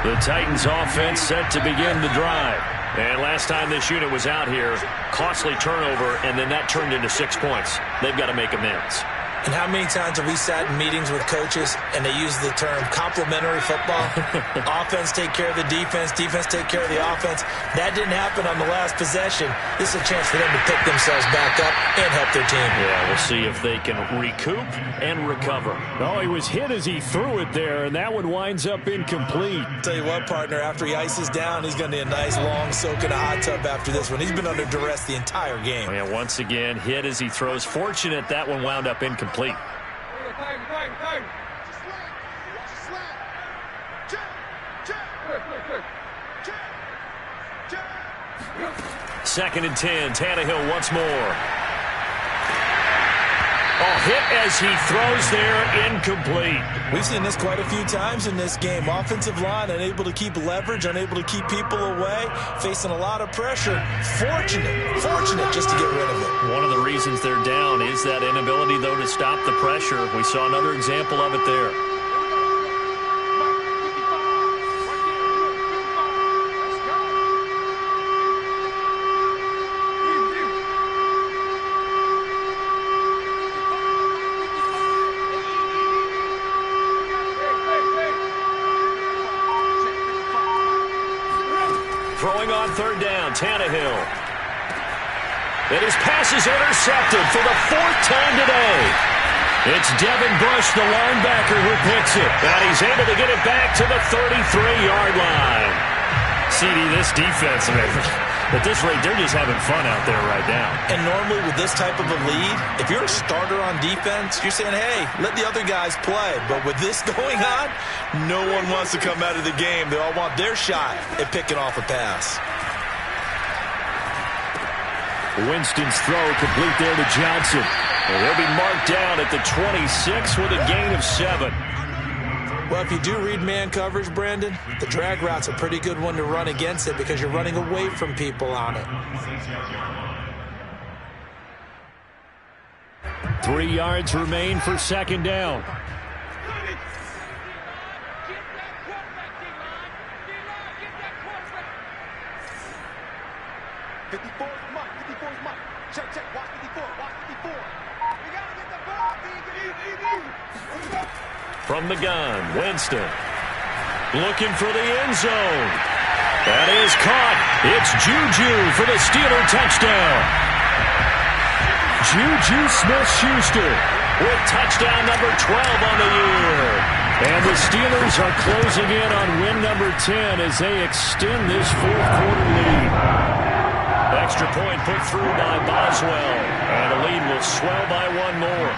The Titans offense set to begin the drive. And last time this unit was out here, costly turnover, and then that turned into 6 points. They've got to make amends. And how many times have we sat in meetings with coaches and they use the term complementary football? Offense take care of the defense, defense take care of the offense. That didn't happen on the last possession. This is a chance for them to pick themselves back up and help their team. Yeah, we'll see if they can recoup and recover. Oh, he was hit as he threw it there, and that one winds up incomplete. Tell you what, partner, after he ices down, he's going to need a nice long soak in a hot tub after this one. He's been under duress the entire game. Oh, yeah, once again, hit as he throws. Fortunate that one wound up incomplete. 2nd and 10. Tannehill once more. Oh, hit as he throws there, incomplete. We've seen this quite a few times in this game. Offensive line unable to keep leverage, unable to keep people away, facing a lot of pressure. Fortunate just to get rid of it. One of the reasons they're down is that inability, though, to stop the pressure. We saw another example of it there. Throwing on 3rd down, Tannehill. And his pass is intercepted for the 4th time today. It's Devin Bush, the linebacker, who picks it. And he's able to get it back to the 33-yard line. CD, this defense, at this rate, they're just having fun out there right now. And normally with this type of a lead, if you're a starter on defense, you're saying, hey, let the other guys play. But with this going on, no one wants to come out of the game. They all want their shot at picking off a pass. Winston's throw complete there to Johnson. And they'll be marked down at the 26 with a gain of 7. Well, if you do read man coverage, Brandon, the drag route's a pretty good one to run against it because you're running away from people on it. 3 yards remain for 2nd down. From the gun, Winston. Looking for the end zone. That is caught. It's Juju for the Steeler touchdown. Juju Smith-Schuster with touchdown number 12 on the year. And the Steelers are closing in on win number 10 as they extend this fourth-quarter lead. Extra point put through by Boswell, and the lead will swell by one more.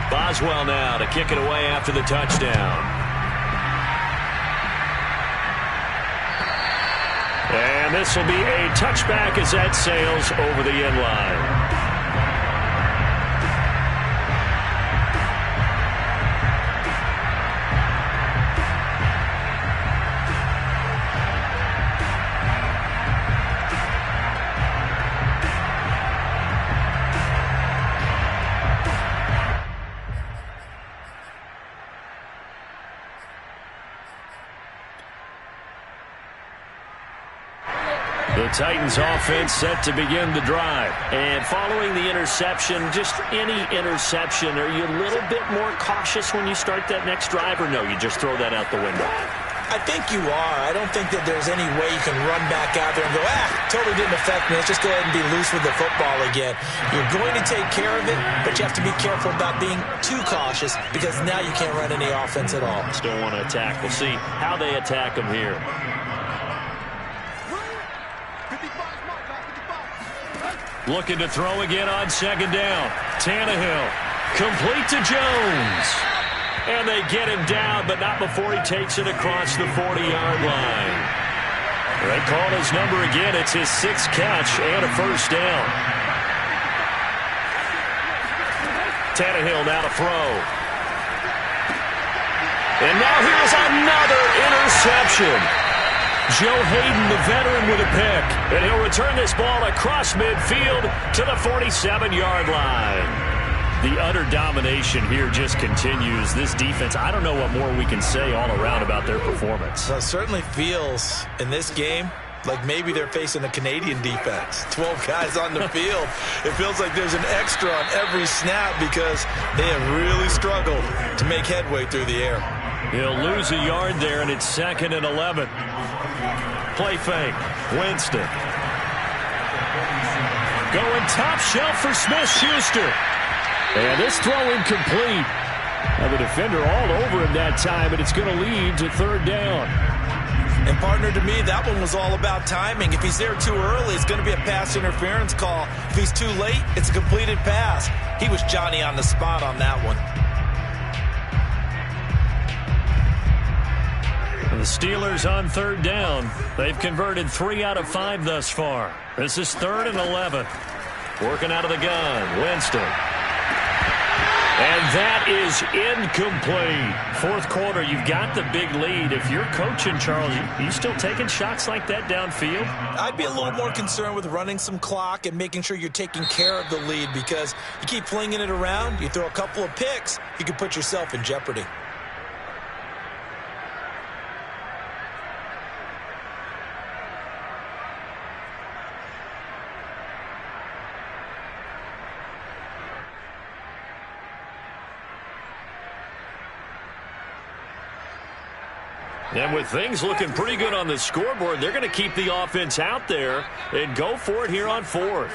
Boswell now to kick it away after the touchdown. And this will be a touchback as that sails over the end line. The Titans offense set to begin the drive. And following the interception, just any interception, are you a little bit more cautious when you start that next drive, or no, you just throw that out the window? I think you are. I don't think that there's any way you can run back out there and go, totally didn't affect me. Let's just go ahead and be loose with the football again. You're going to take care of it, but you have to be careful about being too cautious because now you can't run any offense at all. Still want to attack. We'll see how they attack them here. Looking to throw again on second down. Tannehill, complete to Jones. And they get him down, but not before he takes it across the 40-yard line. They call his number again. It's his sixth catch and a first down. Tannehill now to throw. And now here's another interception. Joe Hayden, the veteran, with a pick. And he'll return this ball across midfield to the 47-yard line. The utter domination here just continues. This defense, I don't know what more we can say all around about their performance. Well, it certainly feels in this game like maybe they're facing a Canadian defense. 12 guys on the field. It feels like there's an extra on every snap because they have really struggled to make headway through the air. He'll lose a yard there, and it's 2nd and 11. Play fake. Winston. Going top shelf for Smith-Schuster. And this throw incomplete. Now the defender all over him that time, and it's going to lead to third down. And, partner, to me, that one was all about timing. If he's there too early, it's going to be a pass interference call. If he's too late, it's a completed pass. He was Johnny on the spot on that one. The Steelers on third down. They've converted 3 out of 5 thus far. This is 3rd and 11. Working out of the gun. Winston. And that is incomplete. Fourth quarter, you've got the big lead. If you're coaching, Charles, you still taking shots like that downfield? I'd be a little more concerned with running some clock and making sure you're taking care of the lead because you keep flinging it around, you throw a couple of picks, you can put yourself in jeopardy. And with things looking pretty good on the scoreboard, they're going to keep the offense out there and go for it here on 4th.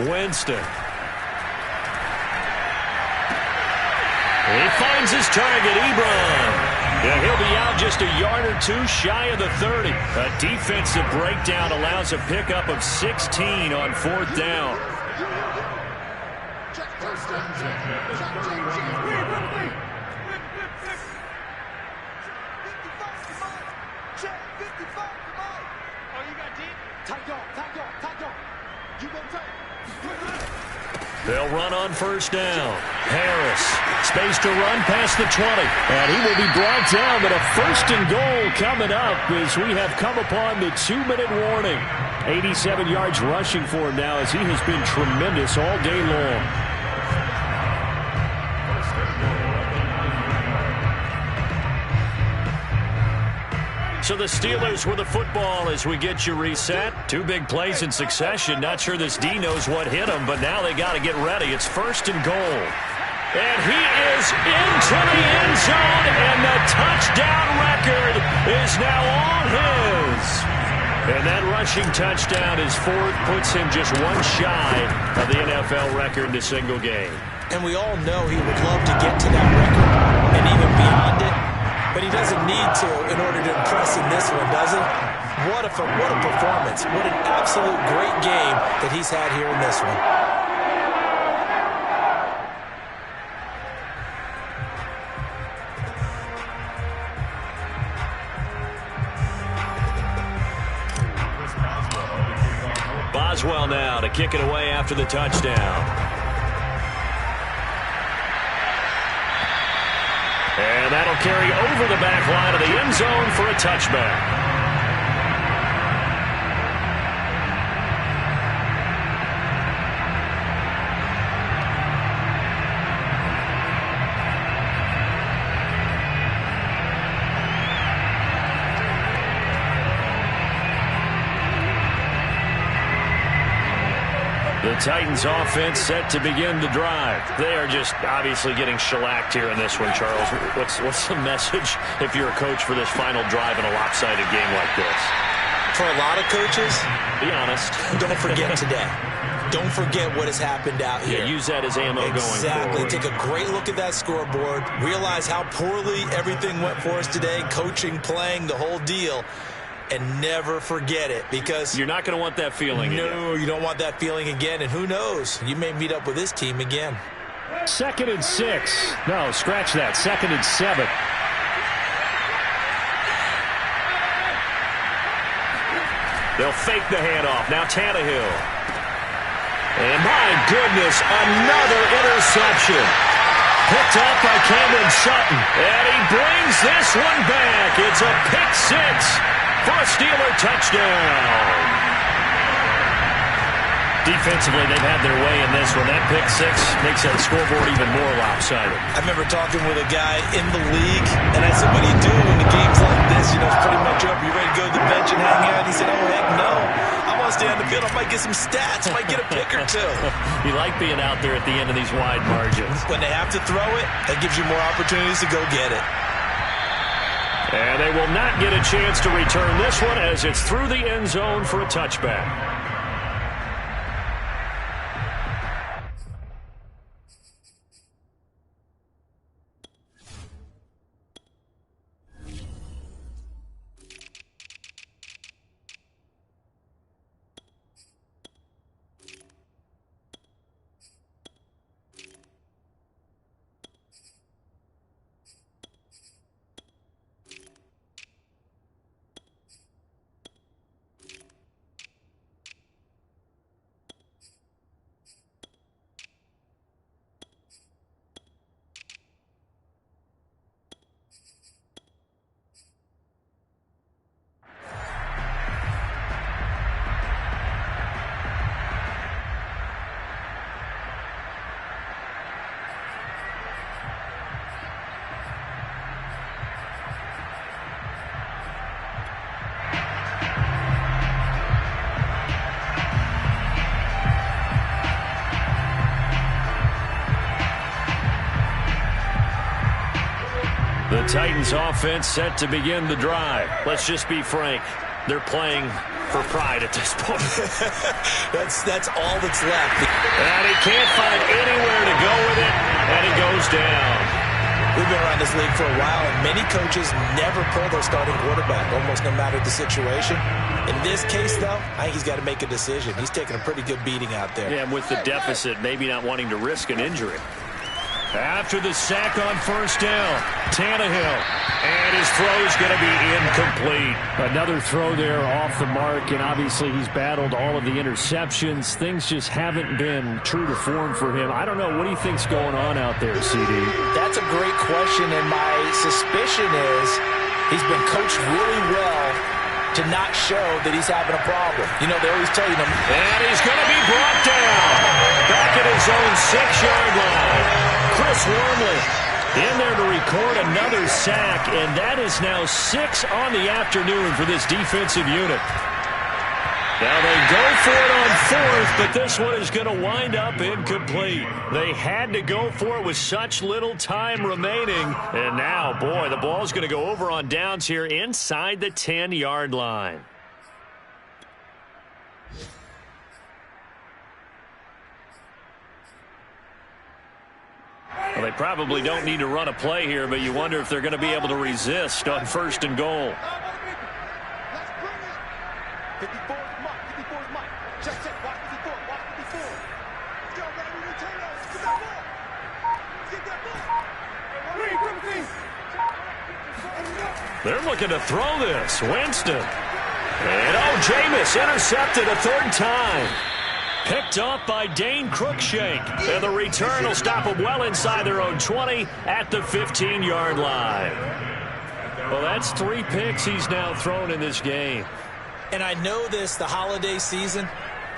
Winston. He finds his target, Ebron. Yeah, he'll be out just a yard or two shy of the 30. A defensive breakdown allows a pickup of 16 on 4th down. They'll run on first down. Harris, space to run past the 20. And he will be brought down, but a 1st and goal coming up as we have come upon the 2-minute warning. 87 yards rushing for him now as he has been tremendous all day long. So the Steelers with the football as we get you reset. 2 big plays in succession. Not sure this D knows what hit him, but now they got to get ready. It's 1st and goal. And he is into the end zone, and the touchdown record is now all his. And that rushing touchdown, his fourth, puts him just one shy of the NFL record in a single game. And we all know he would love to get to that record and even beyond it, but he doesn't need to in order to impress in this one, does he? What a performance. What an absolute great game that he's had here in this one. Boswell now to kick it away after the touchdown. And that'll carry over the back line of the end zone for a touchback. The Titans offense set to begin the drive. They are just obviously getting shellacked here in this one, Charles. What's the message if you're a coach for this final drive in a lopsided game like this? For a lot of coaches, be honest. Don't forget today. Don't forget what has happened out here. Yeah, use that as ammo going forward. Exactly. Take a great look at that scoreboard. Realize how poorly everything went for us today. Coaching, playing, the whole deal. And never forget it, because you're not going to want that feeling again. No, you don't want that feeling again. And who knows? You may meet up with this team again. 2nd and 6. No, scratch that. 2nd and 7. They'll fake the handoff. Now Tannehill. And my goodness, another interception. Picked up by Cameron Sutton. And he brings this one back. It's a pick 6. For a Steeler touchdown. Defensively, they've had their way in this one. That pick 6 makes that scoreboard even more lopsided. I remember talking with a guy in the league, and I said, what do you do when the game's like this? You know, it's pretty much over. You ready to go to the bench and hang out? He said, oh, heck no. I want to stay on the field. I might get some stats. I might get a pick or two. You like being out there at the end of these wide margins. When they have to throw it, that gives you more opportunities to go get it. And they will not get a chance to return this one as it's through the end zone for a touchback. The Titans offense set to begin the drive. Let's just be frank. They're playing for pride at this point. That's all that's left. And he can't find anywhere to go with it, and he goes down. We've been around this league for a while, and many coaches never pull their starting quarterback, almost no matter the situation. In this case, though, I think he's got to make a decision. He's taking a pretty good beating out there. Yeah, and with the deficit, maybe not wanting to risk an injury. After the sack on first down, Tannehill. And his throw is going to be incomplete. Another throw there off the mark, and obviously he's battled all of the interceptions. Things just haven't been true to form for him. I don't know. What do you think's going on out there, CD? That's a great question, and my suspicion is he's been coached really well to not show that he's having a problem. You know, they always tell you. And he's going to be brought down back at his own 6-yard line. Chris Wormley in there to record another sack, and that is now 6 on the afternoon for this defensive unit. Now they go for it on fourth, but this one is going to wind up incomplete. They had to go for it with such little time remaining. And now, boy, the ball's going to go over on downs here inside the 10-yard line. Well, they probably don't need to run a play here, but you wonder if they're going to be able to resist on first and goal. Let's bring it. 54 is Mike. 54 is Mike. Check, check. Watch 54. Watch 54. Let's go, baby. We turn up. Let's get that ball. Let's get that ball. Reed, come on. They're looking to throw this. Winston. And, Jameis intercepted a third time. Picked off by Dane Cruikshank. And the return will stop them well inside their own 20 at the 15-yard line. Well, that's 3 picks he's now thrown in this game. And I know this, the holiday season,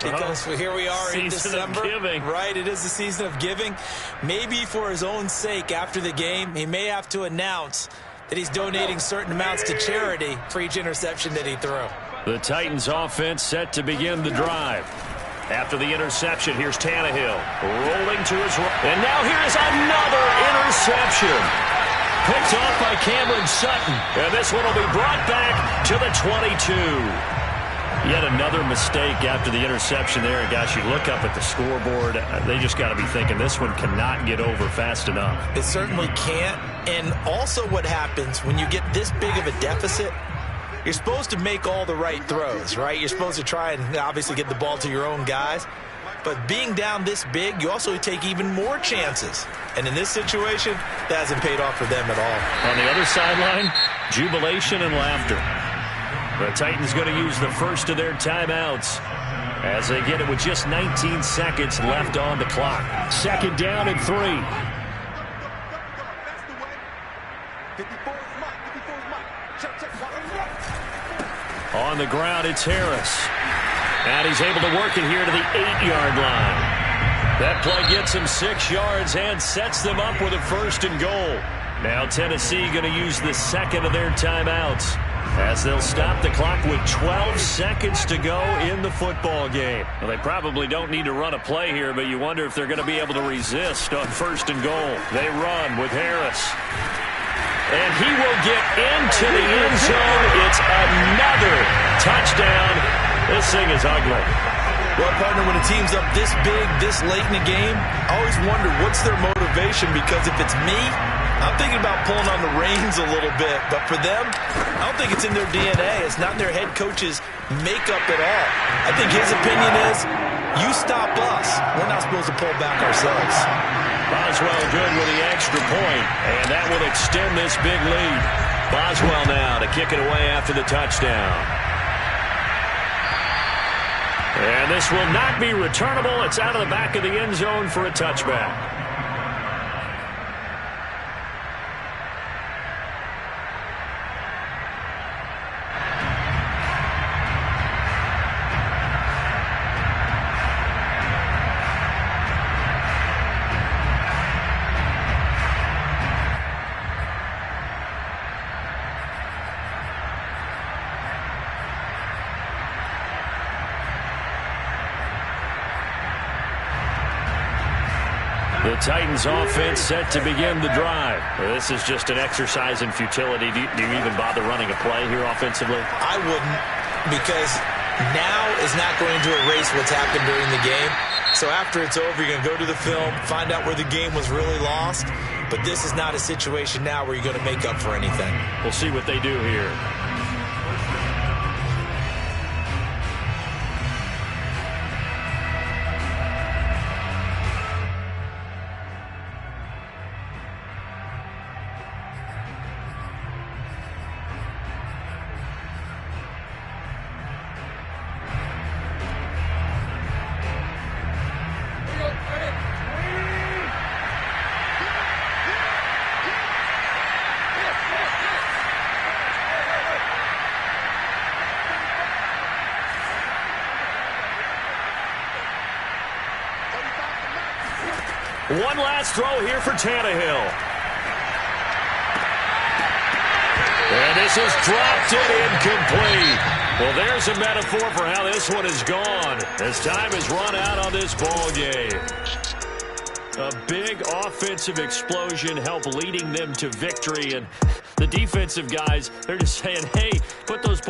because here we are in December. Right, it is the season of giving. Maybe for his own sake after the game, he may have to announce that he's donating certain amounts to charity for each interception that he threw. The Titans offense set to begin the drive. After the interception, here's Tannehill rolling to his right. And now here is another interception. Picked off by Cameron Sutton. And this one will be brought back to the 22. Yet another mistake after the interception there. And gosh, you look up at the scoreboard, they just got to be thinking this one cannot get over fast enough. It certainly can't. And also what happens when you get this big of a deficit, you're supposed to make all the right throws, right? You're supposed to try and obviously get the ball to your own guys. But being down this big, you also take even more chances. And in this situation, that hasn't paid off for them at all. On the other sideline, jubilation and laughter. The Titans going to use the first of their timeouts as they get it with just 19 seconds left on the clock. Second down and 3. That's the way. 54 is Mike. 54 is Mike. Check, check. On the ground, it's Harris. And he's able to work it here to the 8-yard line. That play gets him 6 yards and sets them up with a first and goal. Now Tennessee going to use the second of their timeouts as they'll stop the clock with 12 seconds to go in the football game. Well, they probably don't need to run a play here, but you wonder if they're going to be able to resist on first and goal. They run with Harris. And he will get into the end zone. It's another touchdown. This thing is ugly. Well, partner, when a team's up this big, this late in the game, I always wonder what's their motivation, because if it's me, I'm thinking about pulling on the reins a little bit. But for them, I don't think it's in their DNA. It's not in their head coach's makeup at all. I think his opinion is, you stop us. We're not supposed to pull back ourselves. Boswell good with the extra point, and that will extend this big lead. Boswell now to kick it away after the touchdown. And this will not be returnable. It's out of the back of the end zone for a touchback. The Titans offense set to begin the drive. This is just an exercise in futility. Do you even bother running a play here offensively? I wouldn't, because now is not going to erase what's happened during the game. So after it's over, you're going to go to the film, find out where the game was really lost. But this is not a situation now where you're going to make up for anything. We'll see what they do here. One last throw here for Tannehill. And this is dropped and incomplete. Well, there's a metaphor for how this one is gone as time has run out on this ball game. A big offensive explosion helped leading them to victory, and the defensive guys, they're just saying, hey, put those